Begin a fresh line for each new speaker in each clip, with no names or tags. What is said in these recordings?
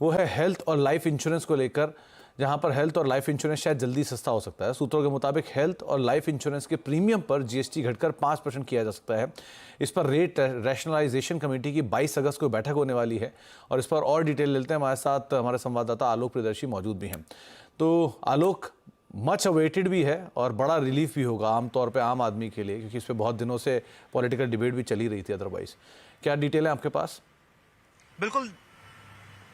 वो है हेल्थ और लाइफ इंश्योरेंस को लेकर, जहां पर हेल्थ और लाइफ इंश्योरेंस शायद जल्दी सस्ता हो सकता है। सूत्रों के मुताबिक हेल्थ और लाइफ इंश्योरेंस के प्रीमियम पर जीएसटी घटकर 5% किया जा सकता है। इस पर रेट रैशनलाइजेशन कमेटी की 22 अगस्त को बैठक होने वाली है और इस पर और डिटेल लेते हैं। हमारे साथ हमारे संवाददाता आलोक प्रियदर्शी मौजूद भी हैं। तो आलोक, मच अवेटेड भी है और बड़ा रिलीफ भी होगा आमतौर पे आम आदमी के लिए, क्योंकि इस पर बहुत दिनों से पॉलिटिकल डिबेट भी चली रही थी। अदरवाइज क्या डिटेल है आपके पास?
बिल्कुल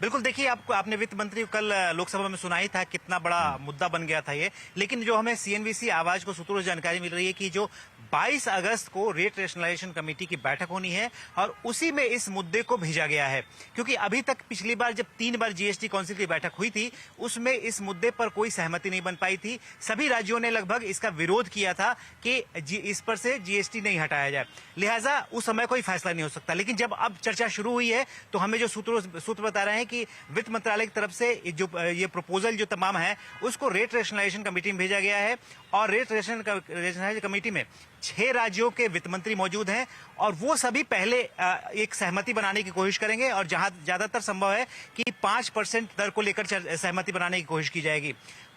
बिल्कुल। देखिए, आपने वित्त मंत्री कल लोकसभा में सुना ही था, कितना बड़ा मुद्दा बन गया था ये। लेकिन जो हमें सीएनबीसी आवाज को सूत्रों से जानकारी मिल रही है कि जो 22 अगस्त को रेट रैशनलाइजेशन कमेटी की बैठक होनी है और उसी में इस मुद्दे को भेजा गया है। क्योंकि अभी तक पिछली बार जब 3 बार जीएसटी काउंसिल की बैठक हुई थी, उसमें इस मुद्दे पर कोई सहमति नहीं बन पाई थी। सभी राज्यों ने लगभग इसका विरोध किया था कि इस पर से जीएसटी नहीं हटाया जाए, लिहाजा उस समय कोई फैसला नहीं हो सकता। लेकिन जब अब चर्चा शुरू हुई है तो हमें जो सूत्र बता रहे हैं कि वित्त मंत्रालय की तरफ से जो ये प्रपोजल जो तमाम है उसको रेट रैशनलाइजेशन कमेटी में भेजा गया है और रेट रैशनलाइजेशन कमेटी में 6 राज्यों के वित्त मंत्री मौजूद हैं और वो सभी पहले एक सहमति बनाने की कोशिश करेंगे और जहां ज्यादातर संभव है कि 5% दर को लेकर सहमति बनाने की कोशिश की जाएगी।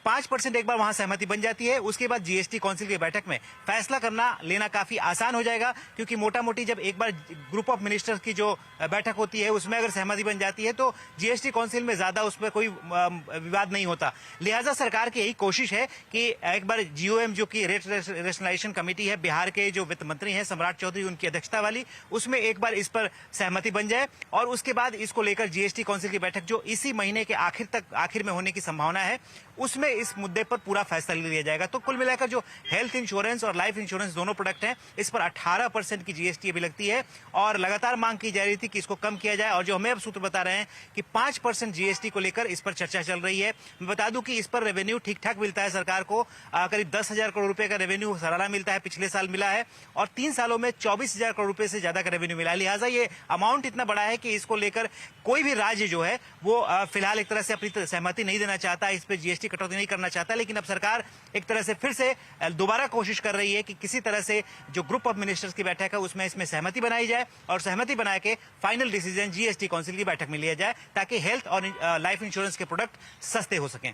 5% एक बार वहां सहमति बन जाती है, उसके बाद जीएसटी काउंसिल की बैठक में फैसला लेना काफी आसान हो जाएगा। क्योंकि मोटा मोटी जब एक बार ग्रुप ऑफ मिनिस्टर्स की जो बैठक होती है उसमें अगर सहमति बन जाती है तो जीएसटी काउंसिल में ज्यादा उस पर कोई विवाद नहीं होता। लिहाजा सरकार की यही कोशिश है कि एक बार जीओएम जो कि रेट रैशनलाइजेशन कमेटी है, बिहार के जो वित्त मंत्री हैं सम्राट चौधरी, उनकी अध्यक्षता वाली, उसमें एक बार इस पर सहमति बन जाए और उसके बाद इसको लेकर जीएसटी काउंसिल की बैठक जो इसी महीने के आखिर में होने की संभावना है, उसमें इस मुद्दे पर पूरा फैसला लिया जाएगा। तो कुल मिलाकर जो हेल्थ इंश्योरेंस और लाइफ इंश्योरेंस दोनों प्रोडक्ट हैं, इस पर 18% की जीएसटी अभी लगती है और लगातार मांग की जा रही थी कि इसको कम किया जाए। और जो हमें अब सूत्र बता रहे हैं कि 5% जीएसटी को लेकर इस पर चर्चा चल रही है। मैं बता दूं कि इस पर रेवेन्यू ठीक ठाक मिलता है सरकार को, करीब 10,000 करोड़ रुपए का रेवेन्यू सालाना मिलता है, पिछले साल मिला है और 3 सालों में 24,000 करोड़ रुपए से ज्यादा का रेवेन्यू मिला है। लिहाजा ये अमाउंट इतना बड़ा है कि इसको लेकर कोई भी राज्य जो है वो फिलहाल एक तरह से अपनी सहमति नहीं देना चाहता, इस पर जीएसटी कटौती नहीं करना चाहता। लेकिन अब सरकार एक तरह से फिर से दोबारा कोशिश कर रही है कि किसी तरह से जो ग्रुप ऑफ मिनिस्टर्स की बैठक है उसमें इसमें सहमति बनाई जाए और सहमति बना के फाइनल डिसीजन जीएसटी काउंसिल की बैठक में लिया जाए ताकि हेल्थ और लाइफ इंश्योरेंस के प्रोडक्ट सस्ते हो सकें।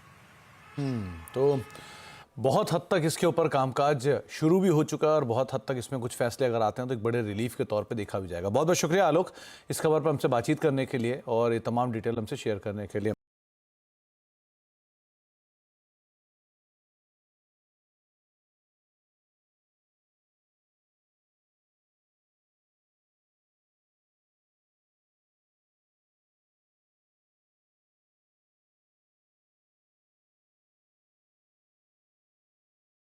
तो बहुत हद तक इसके ऊपर कामकाज शुरू भी हो चुका है और बहुत हद तक इसमें कुछ फैसले अगर आते हैं तो एक बड़े रिलीफ के तौर पे देखा भी जाएगा। बहुत बहुत शुक्रिया आलोक, इस खबर पर हमसे बातचीत करने के लिए और ये तमाम डिटेल हमसे शेयर करने के लिए।